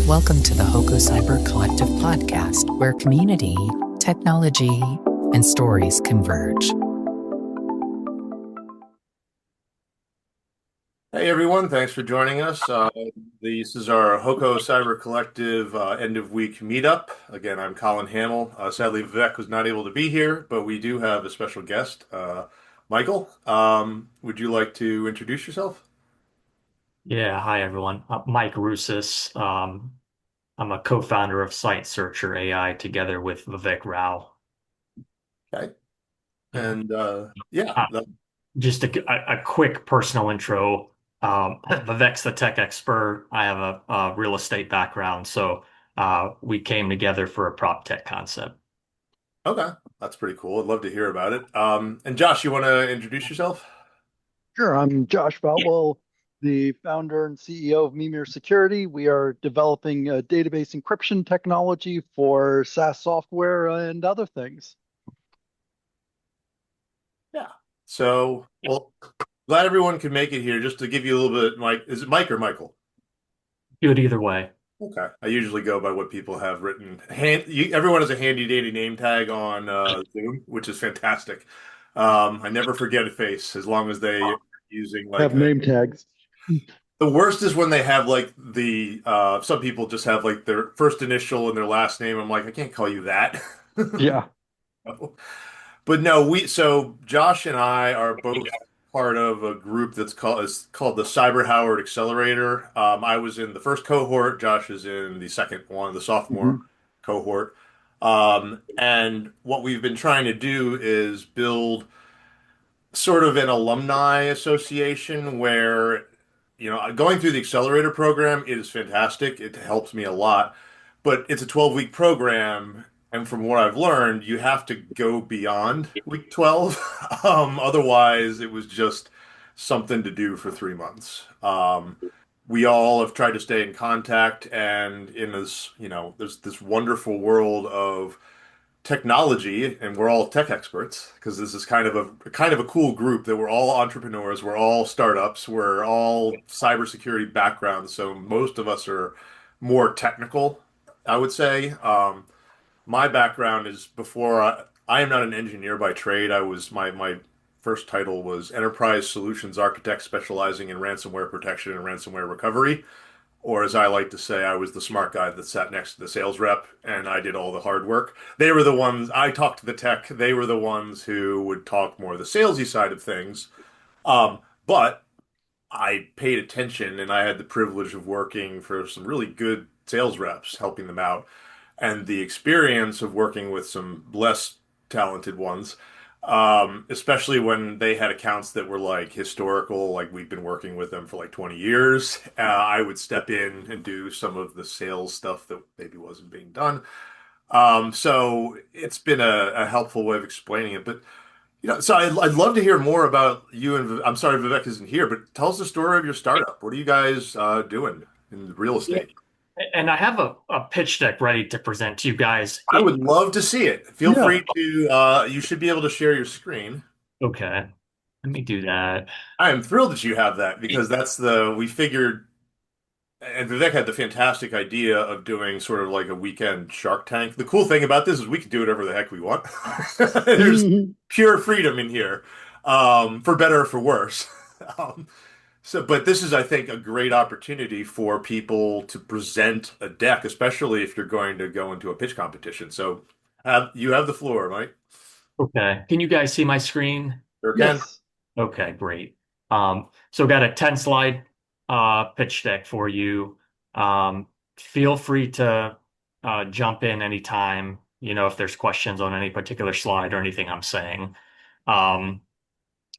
Welcome to the HoCo Cyber Collective Podcast, where community, technology, and stories converge. Hey everyone, thanks for joining us. This is our HoCo Cyber Collective end of week meetup. Again, I'm Colin Hamill. Sadly, Vivek was not able to be here, but we do have a special guest, Michael. Would you like to introduce yourself? Yeah, hi everyone. Mike Roussis. I'm a co-founder of Site Searcher AI together with Vivek Rao. Okay. Yeah. And yeah, Uh, just a quick personal intro. Vivek's the tech expert. I have a real estate background, so we came together for a prop tech concept. okay, that's pretty cool. I'd love to hear about it. And Josh, you want to introduce yourself? Sure, I'm Josh Valwell, the founder and CEO of Mimir Security. We are developing a database encryption technology for SaaS software and other things. Yeah. So, well, glad everyone could make it here. Just to give you a little bit, Mike, is it Mike or Michael? Do it either way. Okay. I usually go by what people have written. Everyone has a handy dandy name tag on Zoom, which is fantastic. I never forget a face as long as they are using like Have name tags. the worst is when they have like the some people just have like their first initial and their last name. I'm like, I can't call you that. Yeah. But no, so Josh and I are both part of a group that's called the Cyber Howard Accelerator. I was in the first cohort. Josh is in the second one, the sophomore Mhm. cohort. And what we've been trying to do is build sort of an alumni association where, going through the accelerator program is fantastic. It helps me a lot, but it's a 12-week program. And from what I've learned, you have to go beyond week 12. Otherwise, it was just something to do for 3 months. We all have tried to stay in contact, and in this, there's this wonderful world of technology, and we're all tech experts because this is kind of a cool group that we're all entrepreneurs, we're all startups, we're all cybersecurity backgrounds, so most of us are more technical, I would say. My background is I am not an engineer by trade. My first title was Enterprise Solutions Architect, specializing in ransomware protection and ransomware recovery. Or as I like to say, I was the smart guy that sat next to the sales rep and I did all the hard work. They were the ones, I talked to the tech. They were the ones who would talk more the salesy side of things. But I paid attention and I had the privilege of working for some really good sales reps, helping them out, and the experience of working with some less talented ones, especially when they had accounts that were like historical, like we've been working with them for like 20 years. I would step in and do some of the sales stuff that maybe wasn't being done. So it's been a helpful way of explaining it. But so I'd love to hear more about you and I'm sorry Vivek isn't here, but tell us the story of your startup. What are you guys doing in real Yeah. estate? And I have a pitch deck ready to present to you guys. I would love to see it. Feel Yeah. free to, you should be able to share your screen. Okay, let me do that. I am thrilled that you have that because we figured, and Vivek had the fantastic idea of doing sort of like a weekend Shark Tank. The cool thing about this is we can do whatever the heck we want. There's Mhm. pure freedom in here, for better or for worse. Um, but this is, I think, a great opportunity for people to present a deck, especially if you're going to go into a pitch competition. So you have the floor, Mike. Okay. Can you guys see my screen? Sure can. Yes. Okay, great. So got a 10 slide pitch deck for you. Feel free to jump in anytime, if there's questions on any particular slide or anything I'm saying. Um,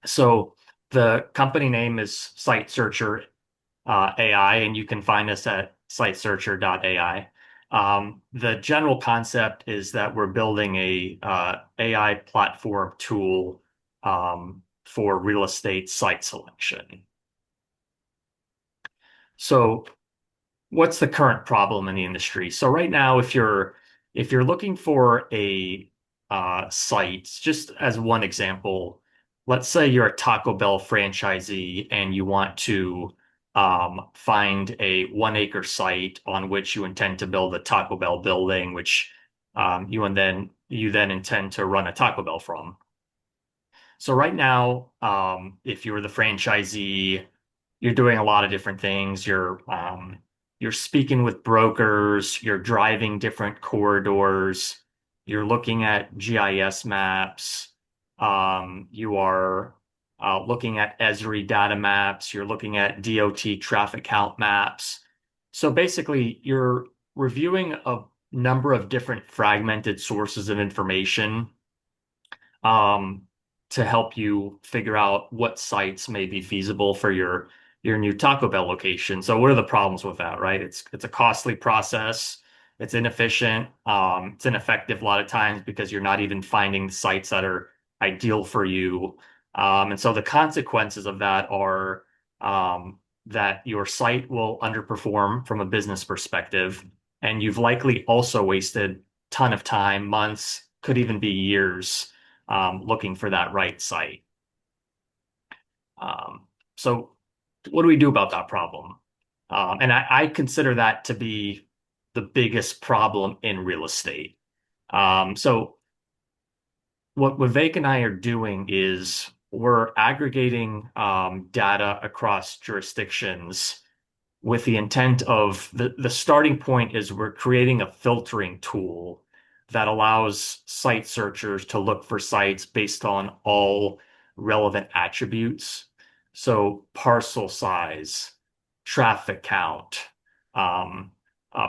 so the company name is Site Searcher AI, and you can find us at sitesearcher.ai. The general concept is that we're building a AI platform tool for real estate site selection. So, what's the current problem in the industry? So, right now, if you're looking for a site, just as one example, let's say you're a Taco Bell franchisee and you want to find a 1 acre site on which you intend to build a Taco Bell building, which you then intend to run a Taco Bell from. So right now, if you're the franchisee, you're doing a lot of different things. You're speaking with brokers, you're driving different corridors, you're looking at GIS maps, you are looking at Esri data maps, you're looking at DOT traffic count maps. So basically, you're reviewing a number of different fragmented sources of information um, to help you figure out what sites may be feasible for your new Taco Bell location. So what are the problems with that, right? It's a costly process. It's inefficient. It's ineffective a lot of times because you're not even finding the sites that are ideal for you. And so the consequences of that are that your site will underperform from a business perspective, and you've likely also wasted a ton of time, months, could even be years looking for that right site. So what do we do about that problem? And I consider that to be the biggest problem in real estate. So what Vivek and I are doing is we're aggregating data across jurisdictions with the intent of the starting point is we're creating a filtering tool that allows site searchers to look for sites based on all relevant attributes. So parcel size, traffic count,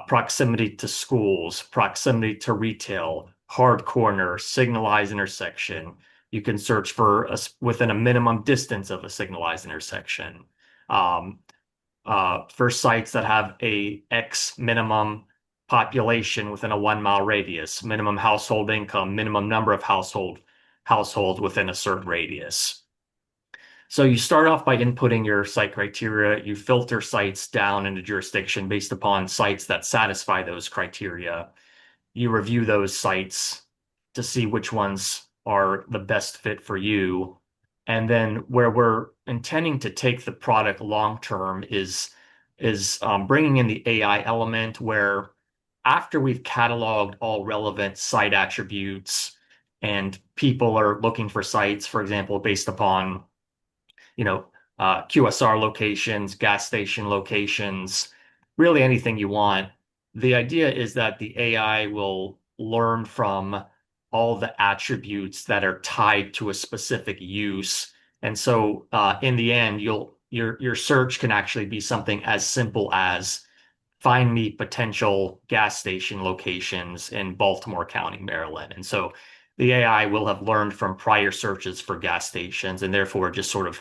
proximity to schools, proximity to retail, hard corner, signalized intersection. You can search for within a minimum distance of a signalized intersection. For sites that have a X minimum population within a 1 mile radius, minimum household income, minimum number of households within a certain radius. So you start off by inputting your site criteria. You filter sites down into jurisdiction based upon sites that satisfy those criteria. You review those sites to see which ones are the best fit for you. And then where we're intending to take the product long term is bringing in the AI element where after we've cataloged all relevant site attributes and people are looking for sites, for example, based upon QSR locations, gas station locations, really anything you want. The idea is that the AI will learn from all the attributes that are tied to a specific use. And so in the end, your search can actually be something as simple as find me potential gas station locations in Baltimore County, Maryland. And so the AI will have learned from prior searches for gas stations and therefore just sort of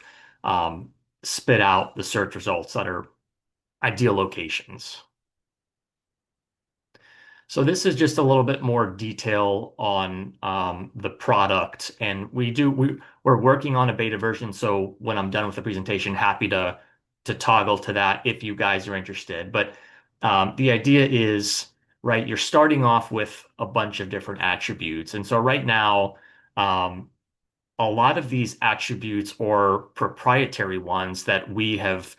spit out the search results that are ideal locations. So this is just a little bit more detail on the product, and we're working on a beta version. So when I'm done with the presentation, happy to toggle to that if you guys are interested. But the idea is, right, you're starting off with a bunch of different attributes, and so right now, a lot of these attributes are proprietary ones that we have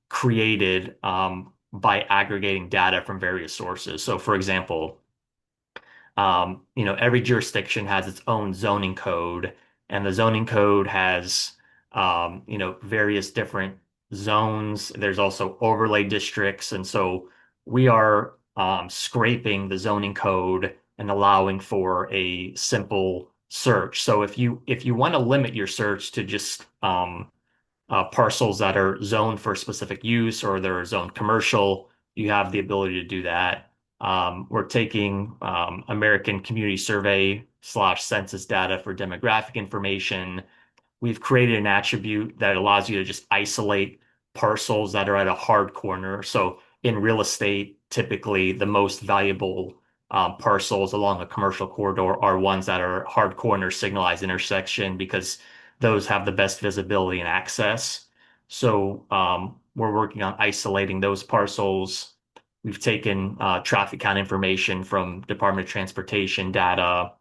created by aggregating data from various sources. So, for example, every jurisdiction has its own zoning code, and the zoning code has, various different zones. There's also overlay districts, and so we are scraping the zoning code and allowing for a simple search. So if you want to limit your search to just parcels that are zoned for specific use or they're zoned commercial, you have the ability to do that. We're taking American Community Survey / census data for demographic information. We've created an attribute that allows you to just isolate parcels that are at a hard corner. So in real estate, typically the most valuable parcels along a commercial corridor are ones that are hard corner signalized intersection because those have the best visibility and access. So we're working on isolating those parcels. We've taken traffic count information from Department of Transportation data.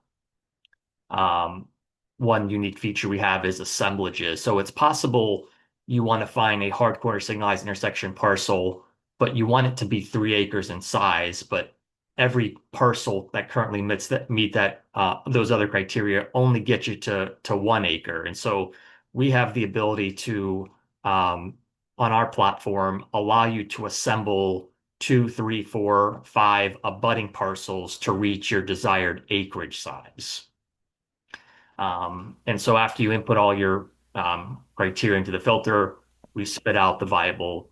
One unique feature we have is assemblages. So it's possible you want to find a hard corner signalized intersection parcel, but you want it to be 3 acres in size, but every parcel that currently meet that those other criteria only get you to 1 acre. And so we have the ability to on our platform allow you to assemble 2, 3, 4, 5 abutting parcels to reach your desired acreage size. And so after you input all your criteria into the filter, we spit out the viable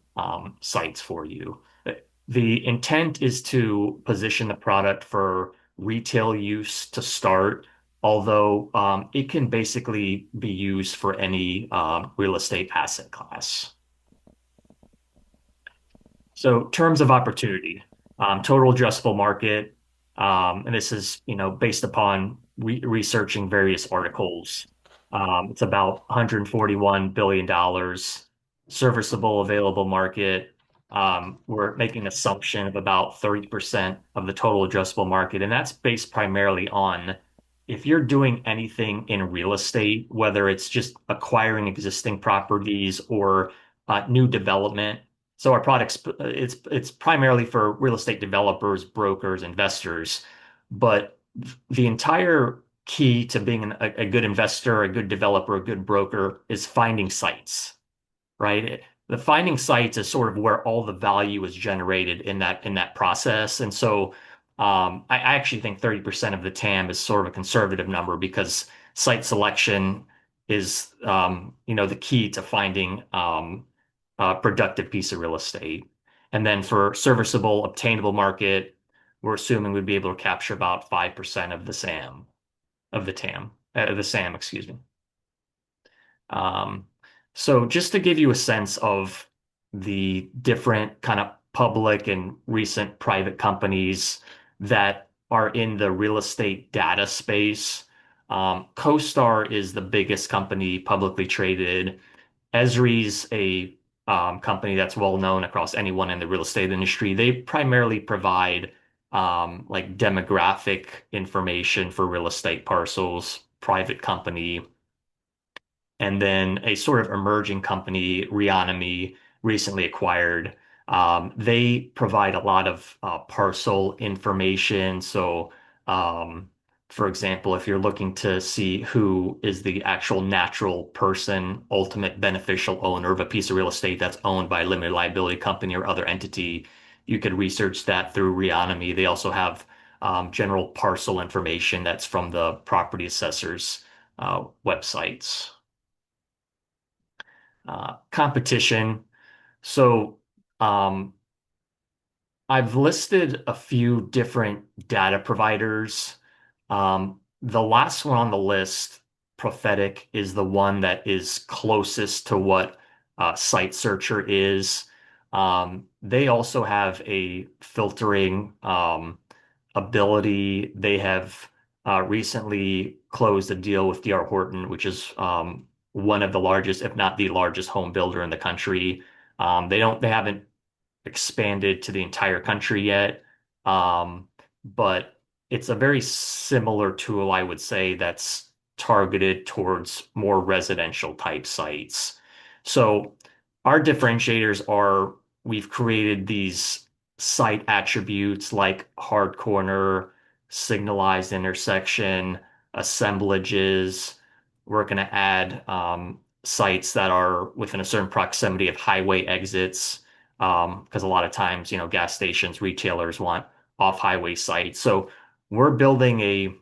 sites for you. The intent is to position the product for retail use to start, although it can basically be used for any real estate asset class. So terms of opportunity, total addressable market, and this is, based upon researching various articles. It's about $141 billion. Serviceable available market. We're making an assumption of about 30% of the total addressable market, and that's based primarily on if you're doing anything in real estate, whether it's just acquiring existing properties or new development. So our products, it's primarily for real estate developers, brokers, investors, but the entire key to being a good investor, a good developer, a good broker is finding sites, right? The finding sites is sort of where all the value is generated in that process. And so I actually think 30% of the TAM is sort of a conservative number because site selection is the key to finding a productive piece of real estate. And then for serviceable, obtainable market, we're assuming we'd be able to capture about 5% of the SAM, the SAM, excuse me. So just to give you a sense of the different kind of public and recent private companies that are in the real estate data space, CoStar is the biggest company publicly traded. Esri's a company that's well known across anyone in the real estate industry. They primarily provide like demographic information for real estate parcels, private company. And then a sort of emerging company, Reonomy, recently acquired. They provide a lot of parcel information. So, for example, if you're looking to see who is the actual natural person, ultimate beneficial owner of a piece of real estate that's owned by a limited liability company or other entity, you could research that through Reonomy. They also have general parcel information that's from the property assessors websites. Competition. So I've listed a few different data providers. The last one on the list, Prophetic, is the one that is closest to what Site Searcher is. They also have a filtering ability. They have recently closed a deal with D.R. Horton, which is one of the largest, if not the largest home builder in the country. They haven't expanded to the entire country yet. But it's a very similar tool, I would say, that's targeted towards more residential type sites. So our differentiators are we've created these site attributes like hard corner, signalized intersection, assemblages. We're going to add sites that are within a certain proximity of highway exits, because a lot of times, gas stations, retailers want off-highway sites. So we're building a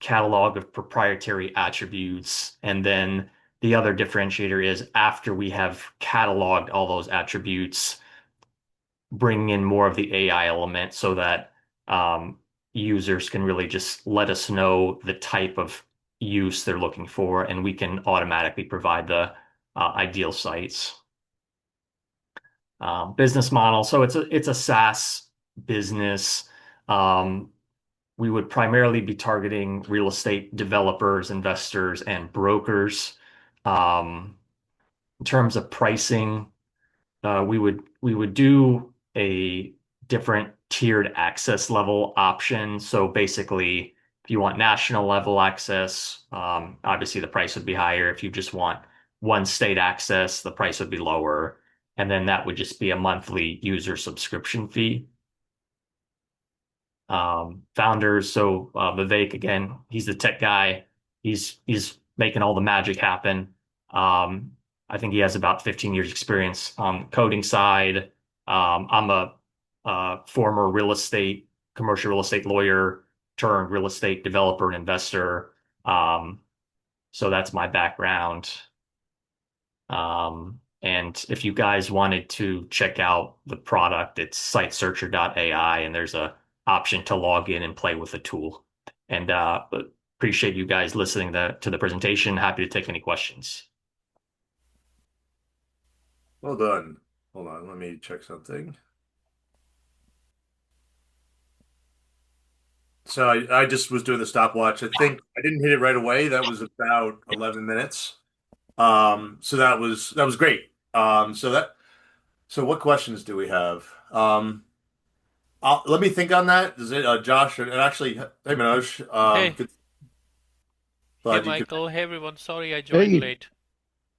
catalog of proprietary attributes, and then the other differentiator is after we have cataloged all those attributes, bringing in more of the AI element so that users can really just let us know the type of use they're looking for, and we can automatically provide the ideal sites. Business model. So it's a SaaS business. We would primarily be targeting real estate developers, investors, and brokers. In terms of pricing, we would do a different tiered access level option. So basically, if you want national level access, obviously the price would be higher. If you just want one state access, the price would be lower. And then that would just be a monthly user subscription fee. Founders, so Vivek, again, he's the tech guy. He's making all the magic happen. I think he has about 15 years experience on the coding side. I'm a former commercial real estate lawyer turned real estate developer and investor. So that's my background. And if you guys wanted to check out the product, it's sitesearcher.ai, and there's a option to log in and play with the tool. And appreciate you guys listening to the presentation. Happy to take any questions. Well done. Hold on, let me check something. So I just was doing the stopwatch. I think I didn't hit it right away. That was about 11 minutes. So that was great. So what questions do we have? Let me think on that. Is it Josh and actually, hey Manoj, Hey, good, hey glad you could. Michael, hey everyone. Sorry I joined Hey, late.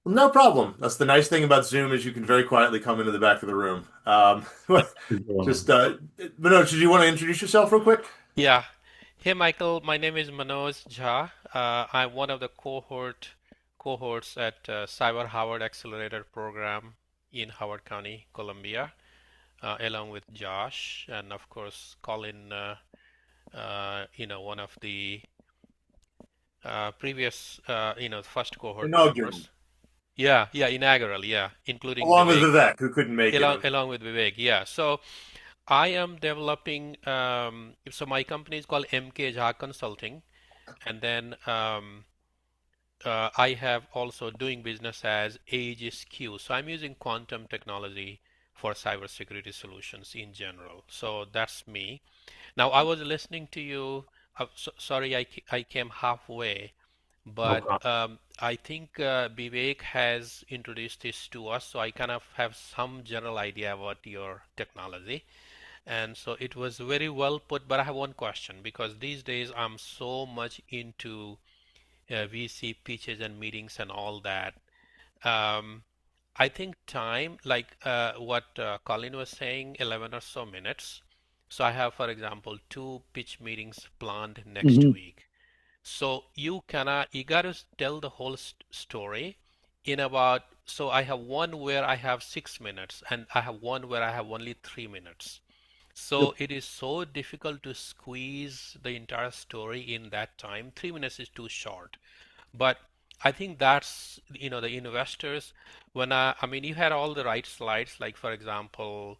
No problem. That's the nice thing about Zoom is you can very quietly come into the back of the room. Just Manoj, did you want to introduce yourself real quick? Yeah. Hey Michael, my name is Manoj Jha. I'm one of the cohorts at Cyber Howard Accelerator program in Howard County, Columbia, along with Josh and of course Colin, one of the previous, first cohort Inaugural, members. Yeah, yeah, inaugural, yeah, including along with Vivek, Vivek, who couldn't make it. along with Vivek, yeah. So I am developing, so my company is called MK Jha Consulting, and then I have also doing business as Aegis Q. So I'm using quantum technology for cybersecurity solutions in general. So that's me. Now I was listening to you. Sorry, I came halfway, No but problem. I think Vivek has introduced this to us, so I kind of have some general idea about your technology. And so it was very well put, but I have one question because these days I'm so much into VC pitches and meetings and all that. Um, I think time, like what Colin was saying, 11 or so minutes. So I have, for example, two pitch meetings planned next mhm. week. So you gotta tell the whole story in about, so I have one where I have 6 minutes and I have one where I have only 3 minutes. Yep. So it is so difficult to squeeze the entire story in that time. 3 minutes is too short. But I think that's, the investors, I mean, you had all the right slides, like for example,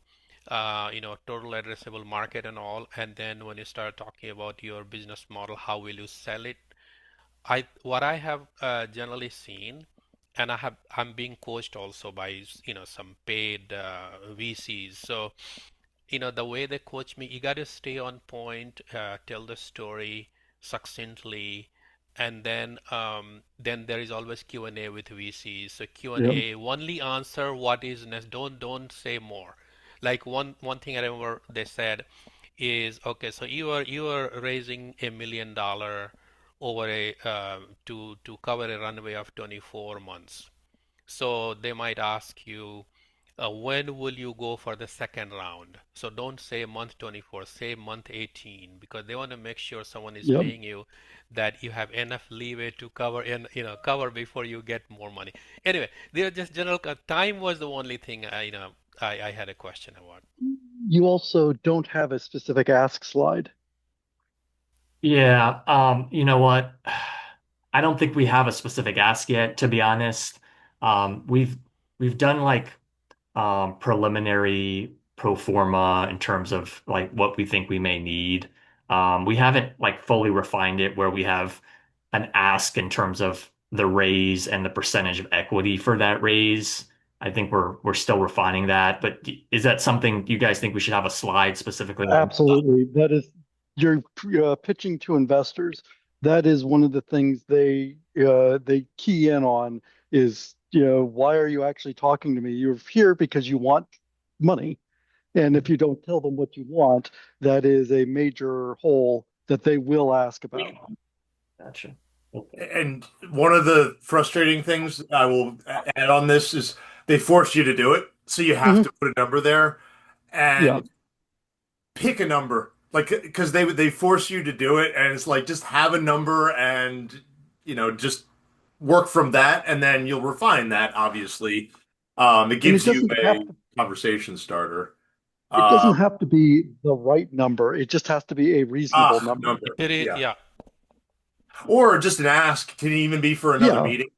total addressable market and all. And then when you start talking about your business model, how will you sell it? What I have generally seen, and I'm being coached also by, some paid VCs. So the way they coach me, you got to stay on point, tell the story succinctly, and then there is always Q&A with VCs. So Yep. Q&A, only answer what is next. Don't say more. Like one thing I remember they said is, okay, so you are raising $1 million over a to cover a runway of 24 months. So they might ask you, when will you go for the second round? So don't say month 24, say month 18, because they want to make sure someone is Yep. paying you that you have enough leeway to cover before you get more money. Anyway, they're just general. Time was the only thing I had a question about. You also don't have a specific ask slide. Yeah, you know what? I don't think we have a specific ask yet, to be honest. We've done like preliminary pro forma in terms of like what we think we may need. We haven't like fully refined it where we have an ask in terms of the raise and the percentage of equity for that raise. I think we're still refining that, but is that something you guys think we should have a slide specifically on? Absolutely. That is, you're pitching to investors. That is one of the things they key in on is, why are you actually talking to me? You're here because you want money. And if you don't tell them what you want, that is a major hole that they will ask about. Gotcha. And one of the frustrating things I will add on this is they force you to do it, so you have Hmm. to put a number there Yeah. and pick a number, like because they force you to do it, and it's like just have a number and just work from that, and then you'll refine that. Obviously, it And it gives you doesn't have a to conversation starter. it doesn't Um, have to be the right number. It just has to be a reasonable number. number, yeah, Yeah. or just an ask can even be for another Yeah. meeting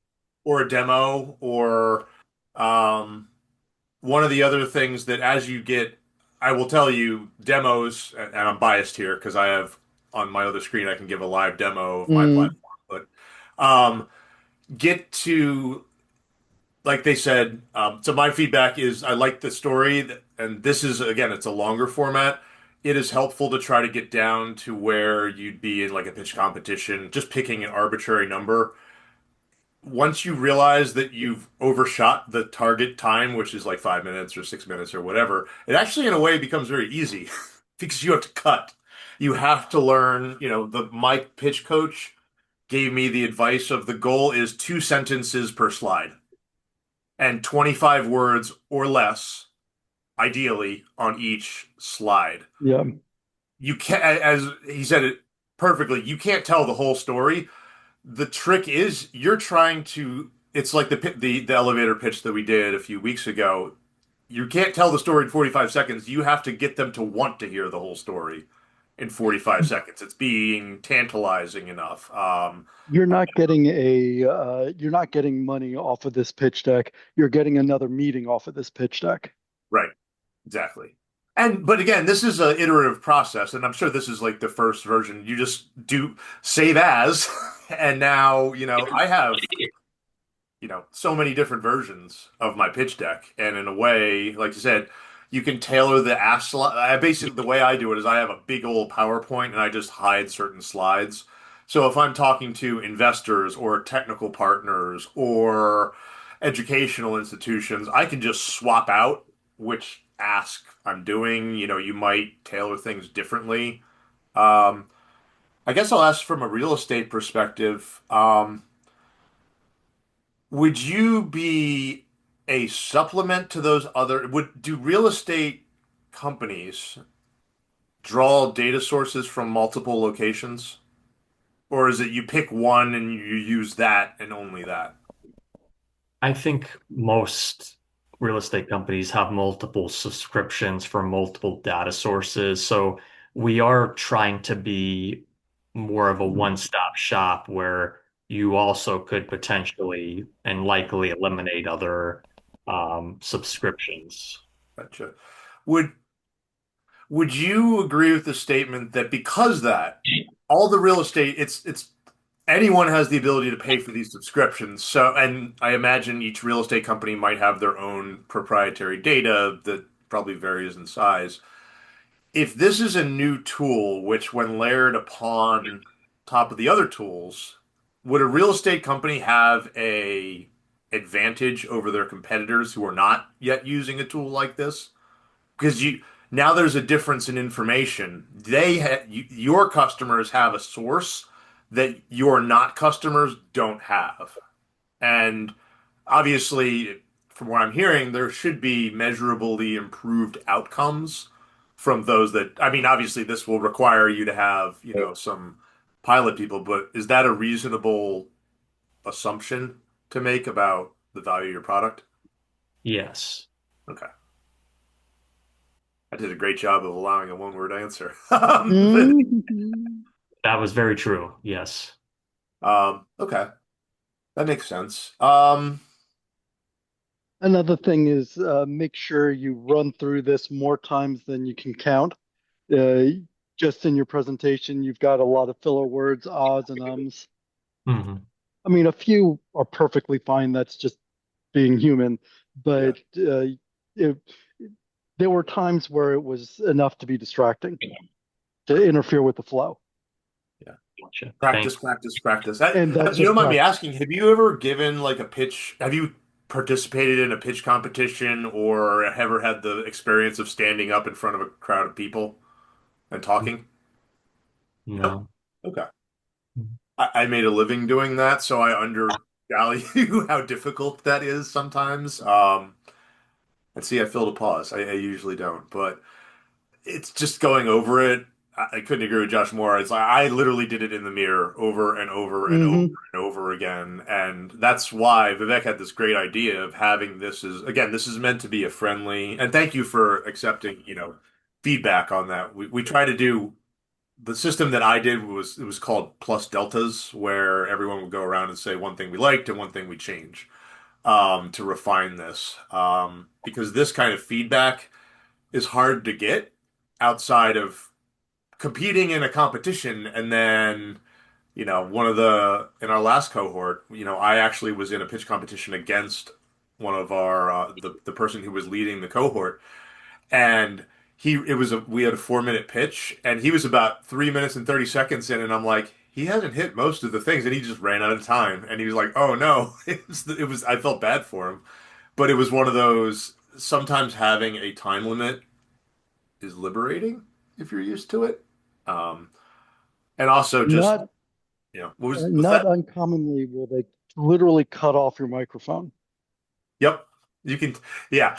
or a demo or um, one of the other things that as you get, I will tell you demos, and I'm biased here because I have on my other screen I can give a live demo of my Mm, platform, but um, get to like they said. So my feedback is I like the story, and this is again it's a longer format. It is helpful to try to get down to where you'd be in like a pitch competition, just picking an arbitrary number once you realize that you've overshot the target time, which is like 5 minutes or 6 minutes or whatever, it actually in a way becomes very easy because you have to cut. You have to learn, my pitch coach gave me the advice of the goal is 2 sentences per slide and 25 words or less, ideally, on each slide. yeah. You can't, as he said it perfectly, you can't tell the whole story. The trick is you're trying to. It's like the elevator pitch that we did a few weeks ago. You can't tell the story in 45 seconds. You have to get them to want to hear the whole story in 45 seconds. It's being tantalizing enough. You're not getting money off of this pitch deck. You're getting another meeting off of this pitch deck. Right, exactly. But again, this is an iterative process, and I'm sure this is like the first version. You just do save as, and now I have so many different versions of my pitch deck. And in a way, like you said, you can tailor the ask slide. I basically, the way I do it is I have a big old PowerPoint and I just hide certain slides. So if I'm talking to investors or technical partners or educational institutions, I can just swap out which ask I'm doing. You might tailor things differently. Um, I guess I'll ask from a real estate perspective. Would you be a supplement to those other, do real estate companies draw data sources from multiple locations? Or is it you pick one and you use that and only that? I think most real estate companies have multiple subscriptions for multiple data sources. So we are trying to be more of a one-stop shop where you also could potentially and likely eliminate other subscriptions. Gotcha. Would would you agree with the statement that because that all the real estate, it's anyone has the ability to pay for these subscriptions. So, and I imagine each real estate company might have their own proprietary data that probably varies in size. If this is a new tool, which when layered upon top of the other tools, would a real estate company have a advantage over their competitors who are not yet using a tool like this? Because you now there's a difference in information. Your customers have a source that your not customers don't have. And obviously, from what I'm hearing, there should be measurably improved outcomes from those that, I mean, obviously, this will require you to have, some pilot people, but is that a reasonable assumption to make about the value of your product? Yes, Okay. I did a great job of allowing a one-word answer. Mhm. that was very true. Yes. Okay, that makes sense. Another thing is make sure you run through this more times than you can count. Uh, just in your presentation, you've got a lot of filler words, ahs and ums. Mhm. I mean, a few are perfectly fine. That's just being human. Yeah, But it, there were times where it was enough to be distracting, to interfere with the flow. yeah. Gotcha. Thank Practice, practice, practice. And that's If you don't just mind me practice. asking, have you ever given like a pitch? Have you participated in a pitch competition or ever had the experience of standing up in front of a crowd of people and talking? No. No. Okay. I made a living doing that, so I undervalue how difficult that is sometimes. And see, I filled a pause. I usually don't, but it's just going over it. I couldn't agree with Josh more. It's like I literally did it in the mirror over and over and over Hmm. and over again. And that's why Vivek had this great idea of having this is again, this is meant to be a friendly, and thank you for accepting, feedback on that. We try to do the system that I did was it was called plus deltas, where everyone would go around and say one thing we liked and one thing we change to refine this. Because this kind of feedback is hard to get outside of competing in a competition. And then, one of in our last cohort, I actually was in a pitch competition against one of the person who was leading the cohort. And we had a 4 minute pitch and he was about 3 minutes and 30 seconds in. And I'm like, he hasn't hit most of the things and he just ran out of time. And he was like, oh no, I felt bad for him, but it was one of those, sometimes having a time limit is liberating if you're used to it. Um, and also just, Not what's not that? uncommonly will they literally cut off your microphone. Yep. You can, yeah.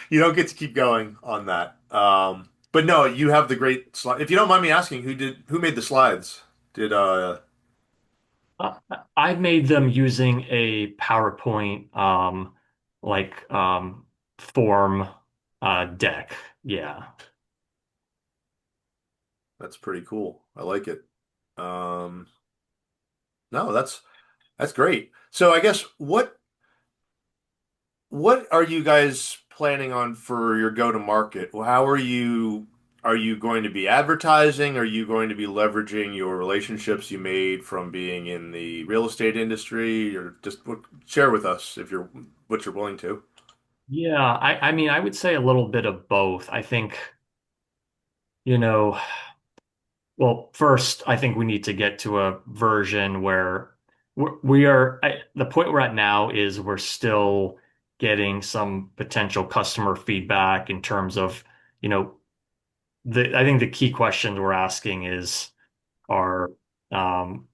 You don't get to keep going on that. But no, you have the great slide. If you don't mind me asking, who made the slides? Did, Uh, I made them using a PowerPoint like form deck. Yeah. that's pretty cool. I like it. Um, no, that's great. So I guess what are you guys planning on for your go-to-market? Well, how are you going to be advertising? Are you going to be leveraging your relationships you made from being in the real estate industry? Or just share with us if you're what you're willing to. Yeah, I mean I would say a little bit of both. I think, you know, well, first I think we need to get to a version where the point we're at now is we're still getting some potential customer feedback in terms of, you know, I think the key questions we're asking are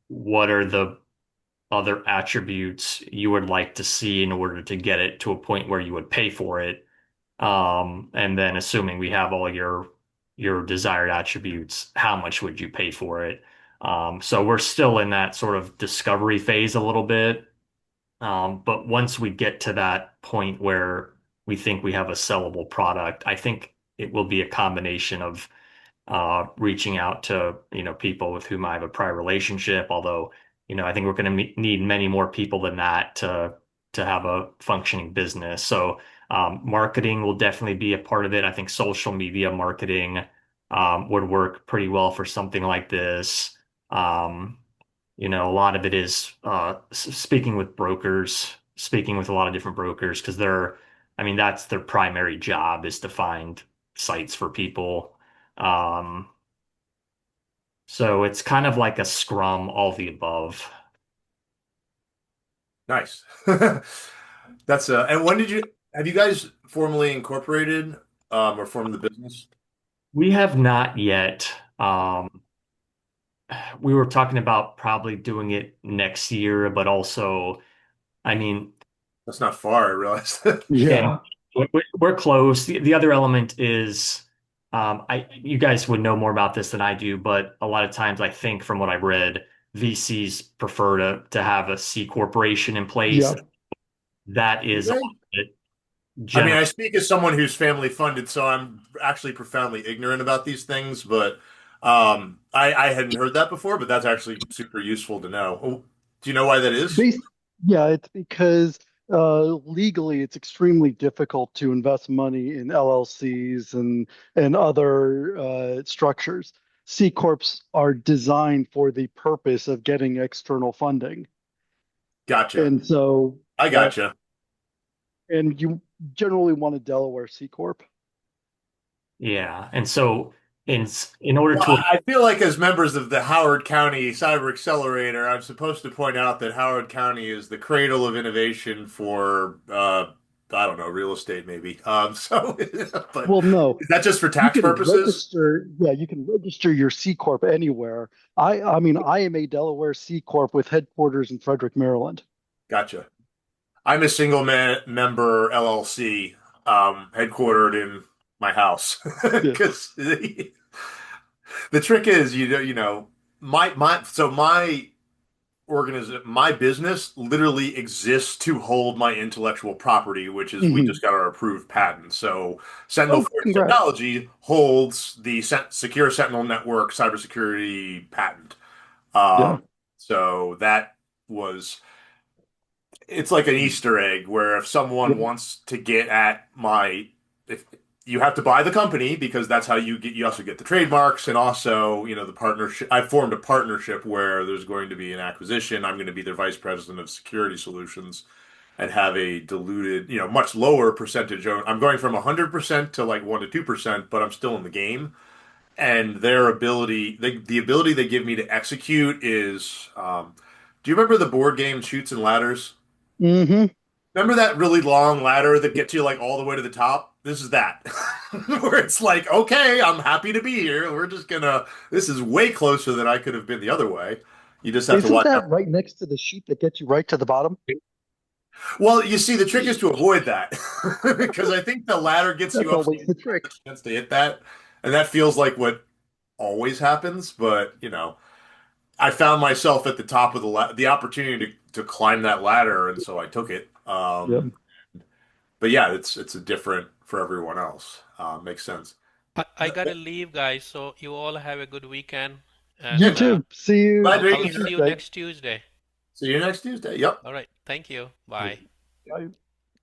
what are the other attributes you would like to see in order to get it to a point where you would pay for it? And then assuming we have all your desired attributes, how much would you pay for it? So we're still in that sort of discovery phase a little bit. But once we get to that point where we think we have a sellable product, I think it will be a combination of reaching out to, people with whom I have a prior relationship. Although, I think we're going to need many more people than that to have a functioning business. So, marketing will definitely be a part of it. I think social media marketing would work pretty well for something like this. Um, a lot of it is speaking with brokers, speaking with a lot of different brokers because I mean, that's their primary job is to find sites for people. Um, so it's kind of like a scrum, all the above. Nice. That's and when did you have you guys formally incorporated or formed the business? We have not yet. We were talking about probably doing it next year, but also, I mean, That's not far, I realized. yeah, Yeah. we're close. The other element is, you guys would know more about this than I do, but a lot of times I think from what I've read, VCs prefer to have a C corporation in place. Yeah. That Do is a they? little bit I mean, general. I speak as someone who's family funded, so I'm actually profoundly ignorant about these things, but I hadn't heard that before, but that's actually super useful to know. Oh, do you know why that is? Bas yeah, it's because legally it's extremely difficult to invest money in LLCs and other structures. C corps are designed for the purpose of getting external funding, Gotcha. and so I uh, gotcha. and you generally want a Delaware C corp. Yeah. And so in order Well, to I feel like as members of the Howard County Cyber Accelerator, I'm supposed to point out that Howard County is the cradle of innovation for I don't know, real estate maybe. But Well, no, is that just for you tax can purposes? register. Yeah, you can register your C corp anywhere. I mean, I am a Delaware C corp with headquarters in Frederick, Maryland. Gotcha. I'm a single member LLC, headquartered in my house Yeah. because the trick is, my organism, my business literally exists to hold my intellectual property, which is we Hmm. just got our approved patent. So Sentinel Oh, Forge congrats. Technology holds the Secure Sentinel Network cybersecurity patent. Yeah. Um, so that was it's like an Easter egg where if someone Yeah. wants to get at if you have to buy the company because that's how you also get the trademarks and also, the partnership. I formed a partnership where there's going to be an acquisition. I'm going to be their vice president of security solutions and have a diluted, much lower percentage. I'm going from 100% to like 1 to 2%, but I'm still in the game. And their ability, the ability they give me to execute is, do you remember the board game Chutes and Ladders? Hmm. Remember that really long ladder that gets you like all the way to the top? This is that. Where it's like, okay, I'm happy to be here. This is way closer than I could have been the other way. You just have to Isn't watch out. that right next to the sheet that gets you right to the bottom? Well, you see, the trick is to avoid that because I think the ladder gets That's you up so always you the have trick. a chance to hit that. And that feels like what always happens. But, I found myself at the top of the opportunity to climb that ladder. And so I took it. Yeah. But yeah, it's a different for everyone else. Makes sense. I gotta leave, guys. So you all have a good weekend, You and Yeah, too. See you glad I'll, we I'll can see connect. you Tuesday. next Tuesday. See you next Tuesday. Yep. All right. Thank you. Bye. Bye.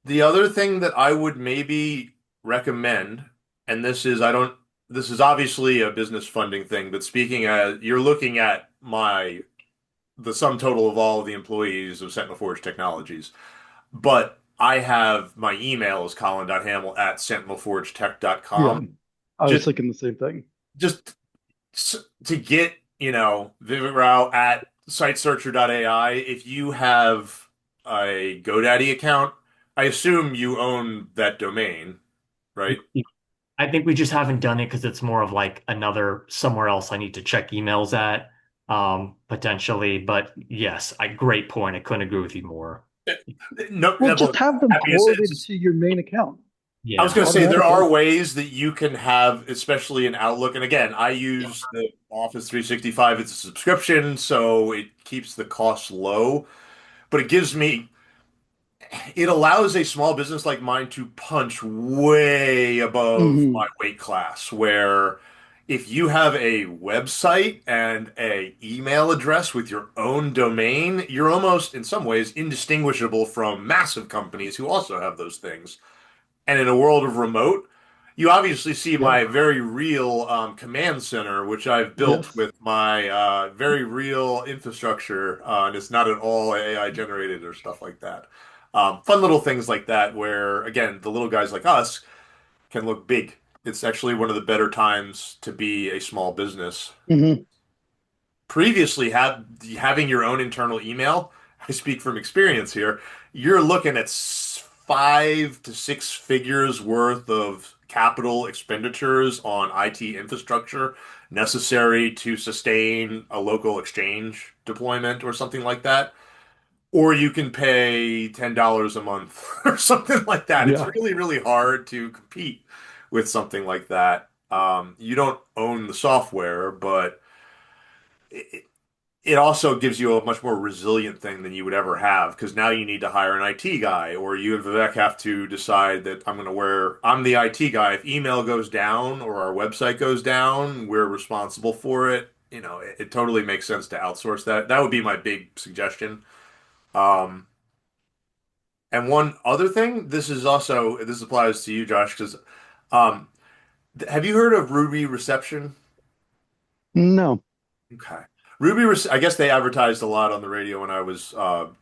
The other thing that I would maybe recommend, and this is obviously a business funding thing, but speaking as you're looking at the sum total of all of the employees of Sentinel Forge Technologies, but I have my email is colin.hamill@sentinelforgetech.com. Yeah. I was Just, thinking the same thing. just to get, Vivek Rao at sitesearcher.ai, if you have a GoDaddy account, I assume you own that domain, right? I think we just haven't done it because it's more of like another somewhere else I need to check emails at, potentially. But yes, great point. I couldn't agree with you more. No, Well, no, just look, have them happy to say ported to your main account I was Yeah. going to say there automatically. are ways that you can have, especially in Outlook. And again, I use the Office 365. It's a subscription, so it keeps the costs low, but it allows a small business like mine to punch way above my Hmm. weight class, where if you have a website and a email address with your own domain, you're almost in some ways indistinguishable from massive companies who also have those things. And in a world of remote, you obviously see Yeah. my very real command center, which I've built Yes. with my very real infrastructure, and it's not at all AI generated or stuff like that. Fun little things like that, where again, the little guys like us can look big. It's actually one of the better times to be a small business. Hmm. Previously, having your own internal email, I speak from experience here, you're looking at 5 to 6 figures worth of capital expenditures on IT infrastructure necessary to sustain a local exchange deployment or something like that. Or you can pay $10 a month or something like that. It's Yeah. really, really hard to compete with something like that. You don't own the software, but it, it also gives you a much more resilient thing than you would ever have because now you need to hire an IT guy, or you and Vivek have to decide that I'm the IT guy. If email goes down or our website goes down, we're responsible for it. It totally makes sense to outsource that. That would be my big suggestion. Um, and one other thing, this applies to you, Josh, because um, have you heard of Ruby Reception? No. Okay. I guess they advertised a lot on the radio when I was on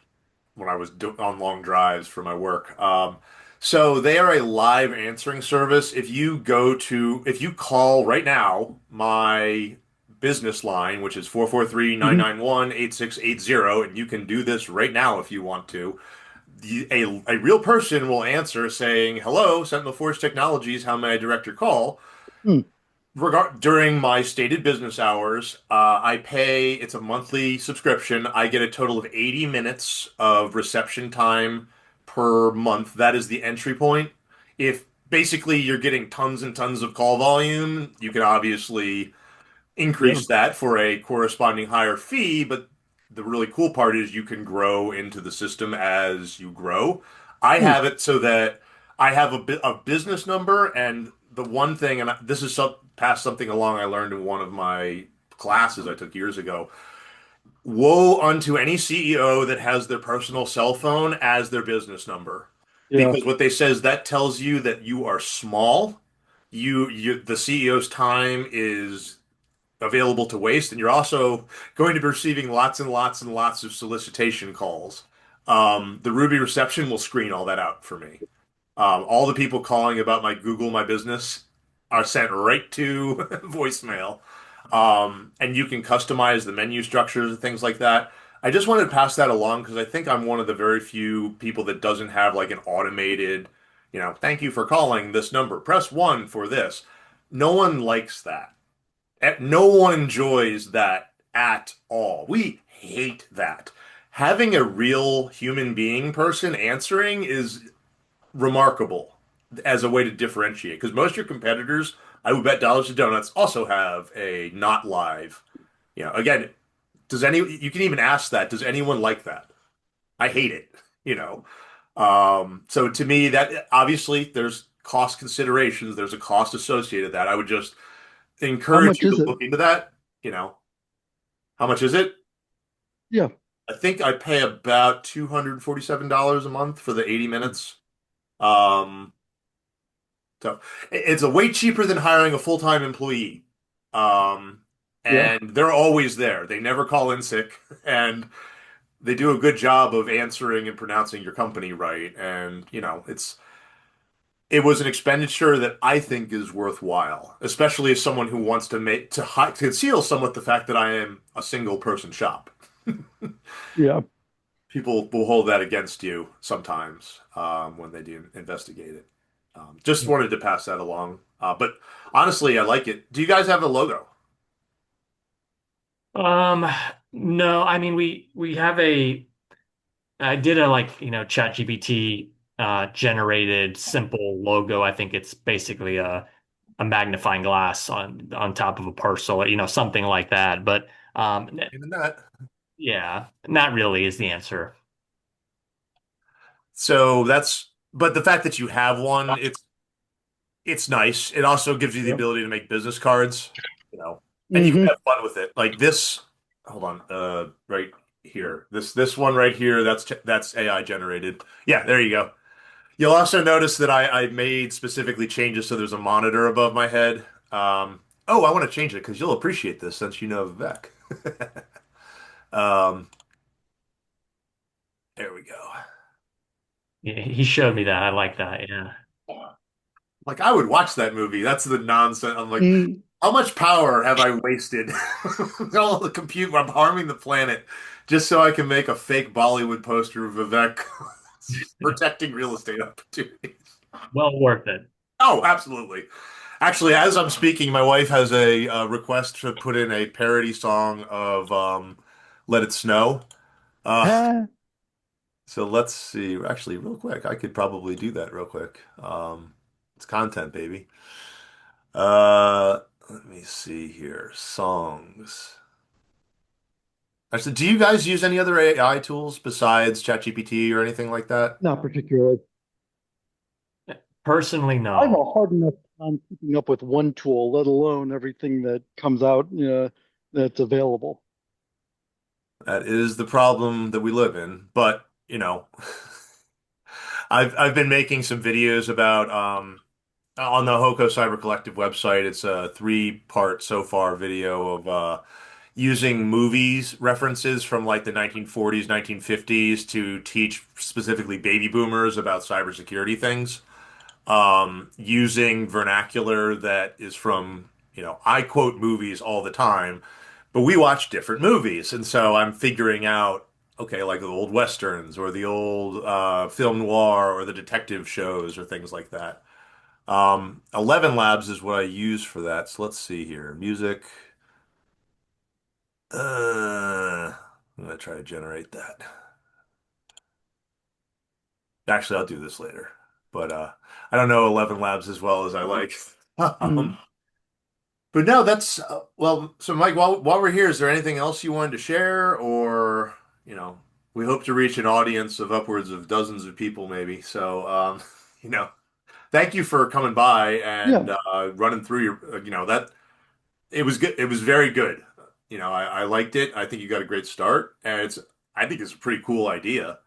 long drives for my work. So they are a live answering service. If you call right now my business line, which is 443 nine Hmm. nine one 8680, and you can do this right now if you want to. a real person will answer saying, "Hello, Sentinel Force Technologies. How may I direct your call?" Hmm. During my stated business hours, I pay, it's a monthly subscription. I get a total of 80 minutes of reception time per month. That is the entry point. If basically you're getting tons and tons of call volume, you can obviously Yeah. increase that for a corresponding higher fee, but the really cool part is you can grow into the system as you grow. I Hmm. have it so that I have a business number, and the one thing, and this is past something along I learned in one of my classes I took years ago. Woe unto any CEO that has their personal cell phone as their business number. Yeah. Because what they say is that tells you that you are small. The CEO's time is available to waste, and you're also going to be receiving lots and lots and lots of solicitation calls. The Ruby reception will screen all that out for me. All the people calling about my Google My Business are sent right to voicemail. And you can customize the menu structures and things like that. I just wanted to pass that along because I think I'm one of the very few people that doesn't have like an automated, thank you for calling this number. Press one for this. No one likes that. No one enjoys that at all. We hate that. Having a real human being person answering is remarkable as a way to differentiate because most of your competitors, I would bet dollars to donuts, also have a not live. Again, you can even ask that, does anyone like that? I hate it, you know. So to me, that obviously there's cost considerations, there's a cost associated with that. I would just How encourage much you is to it? look into that. How much is it? Yeah. I think I pay about $247 a month for the 80 minutes. Um, so it's a way cheaper than hiring a full-time employee. Um, Yeah. and they're always there. They never call in sick, and they do a good job of answering and pronouncing your company right. And, it was an expenditure that I think is worthwhile, especially as someone who wants to conceal somewhat the fact that I am a single person shop. Yeah. People will hold that against you sometimes when they do investigate it. Just wanted to pass that along. But honestly, I like it. Do you guys have a logo? Um, no, I mean we have I did a ChatGPT generated simple logo. I think it's basically a magnifying glass on top of a parcel, something like that. But Even that. yeah, not really is the answer. So but the fact that you have one, it's nice. It also gives you the Yeah. ability to make business cards, and you can Hmm. have fun with it. Like this, hold on, right here. This one right here, that's AI generated. Yeah, there you go. You'll also notice that I made specifically changes so there's a monitor above my head. Oh, I want to change it because you'll appreciate this since you know Vivek. Um, there we go. Yeah, he showed me that. I like that. Yeah. Like I would watch that movie. That's the nonsense. I'm like, Mm. how much power have I wasted? All the compute, I'm harming the planet just so I can make a fake Bollywood poster of Vivek protecting real estate opportunities. Well worth it. Oh, absolutely. Actually, as I'm speaking, my wife has a request to put in a parody song of "Let It Snow." Uh, Ah. so let's see. Actually, real quick, I could probably do that real quick. It's content, baby. Let me see here. Songs. Actually, do you guys use any other AI tools besides ChatGPT or anything like that? Not particularly. Personally, I have no. a hard enough time keeping up with one tool, let alone everything that comes out, that's available. That is the problem that we live in. But, I've been making some videos about on the HoCo Cyber Collective website. It's a three-part so far video of using movies references from like the 1940s, 1950s to teach specifically baby boomers about cybersecurity things. Using vernacular that is from, I quote movies all the time, but we watch different movies. And so I'm figuring out okay, like the old westerns or the old film noir or the detective shows or things like that. 11 Labs is what I use for that. So let's see here. Music. I'm gonna try to generate that. Actually, I'll do this later. But I don't know 11 Labs as well as I like. Mm. But no, that's well. So, Mike, while we're here, is there anything else you wanted to share, or we hope to reach an audience of upwards of dozens of people, maybe. So, you know, thank you for coming by Yeah. and running through your, that it was good. It was very good. I liked it. I think you got a great start, and I think it's a pretty cool idea.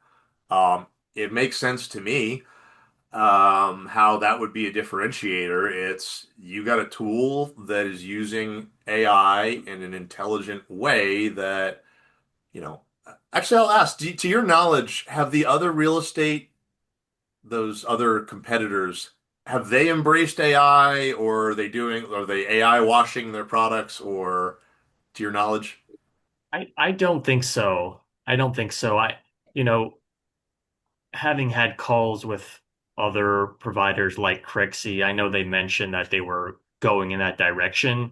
It makes sense to me how that would be a differentiator. It's you got a tool that is using AI in an intelligent way that, you know, actually, I'll ask, to your knowledge, have the other real estate, those other competitors, have they embraced AI or are they AI washing their products or to your knowledge? I don't think so. I don't think so. You know, having had calls with other providers like Crixie, I know they mentioned that they were going in that direction,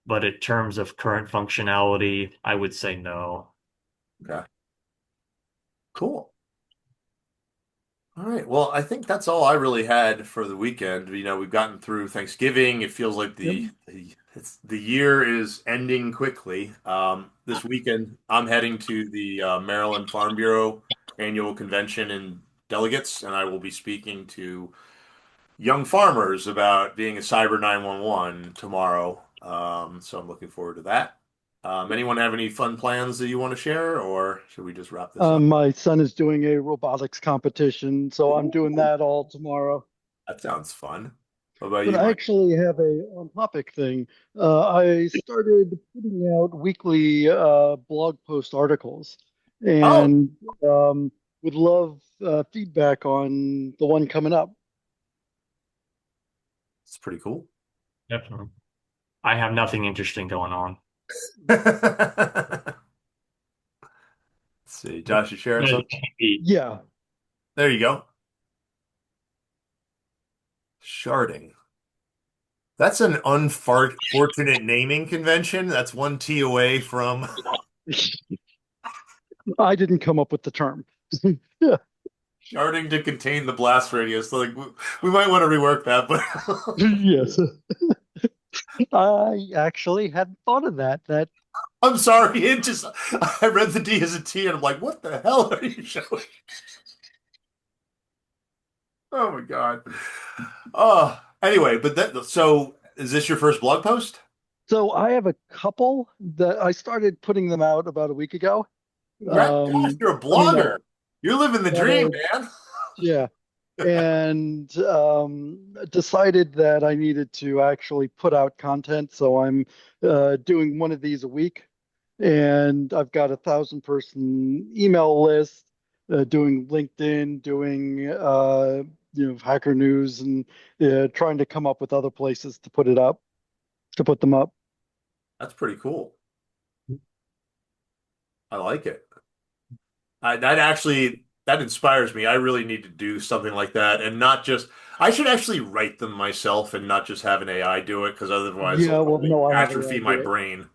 but in terms of current functionality, I would say no. Okay, cool. All right. Well, I think that's all I really had for the weekend. We've gotten through Thanksgiving. It feels like Yep. the year is ending quickly. This weekend, I'm heading to the Maryland Farm Bureau annual convention and delegates, and I will be speaking to young farmers about being a Cyber 911 tomorrow. So I'm looking forward to that. Anyone have any fun plans that you want to share, or should we just wrap this up? My son is doing a robotics competition, so I'm doing Ooh, that all tomorrow. that sounds fun. What about But you, I Mike? actually have a on-topic thing. I started putting out weekly blog post articles, Oh, and would love feedback on the one coming up. it's pretty cool. Definitely. I have nothing interesting going on. Let's see. Josh, you sharing something? Yeah. There you go. Sharding. That's an unfortunate naming convention. That's one T away from I didn't come up with the term. sharding to contain the blast radius. So, like, we might want to rework that, but Yes. I actually hadn't thought of that. That I'm sorry. I read the D as a T and I'm like, what the hell are you showing? Oh my God. Anyway, so is this your first blog post? so I have a couple that I started putting them out about a week ago. Gosh, you're a I mean, blogger. You're living the dream, wanted, man. yeah, and decided that I needed to actually put out content. So I'm doing one of these a week, and I've got 1,000-person email list, doing LinkedIn, doing Hacker News, and trying to come up with other places to put them up. That's pretty cool. I like it. That inspires me. I really need to do something like that and not just, I should actually write them myself and not just have an AI do it because otherwise Yeah, it'll well, probably no, I have AI atrophy my do it. brain.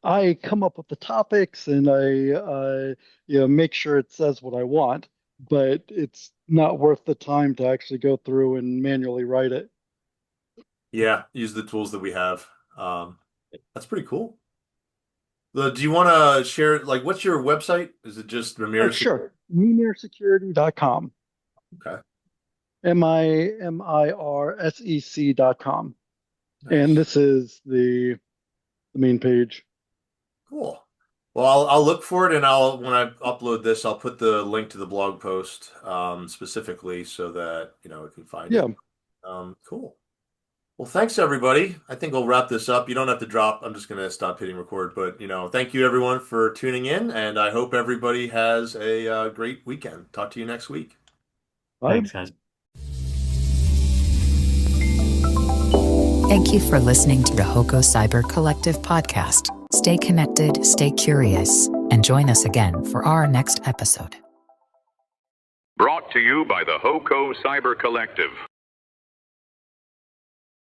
I come up with the topics and I make sure it says what I want, but it's not worth the time to actually go through and manually write it. Yeah, use the tools that we have. That's pretty cool. Do you want to share, like, what's your website? Is it just Ramir? Sure. Mimersecurity.com. Okay, Mirsec.com. And nice. this is the main page. Cool. Well, I'll look for it and when I upload this, I'll put the link to the blog post specifically so that, I can find Yeah. it. Cool. Well, thanks everybody. I think we'll wrap this up. You don't have to drop. I'm just going to stop hitting record, but thank you everyone for tuning in and I hope everybody has a great weekend. Talk to you next week. Bye. Thanks, guys. Thank you for listening to the HoCo Cyber Collective Podcast. Stay connected, stay curious. and join us again for our next episode. Brought to you by the HoCo Cyber Collective.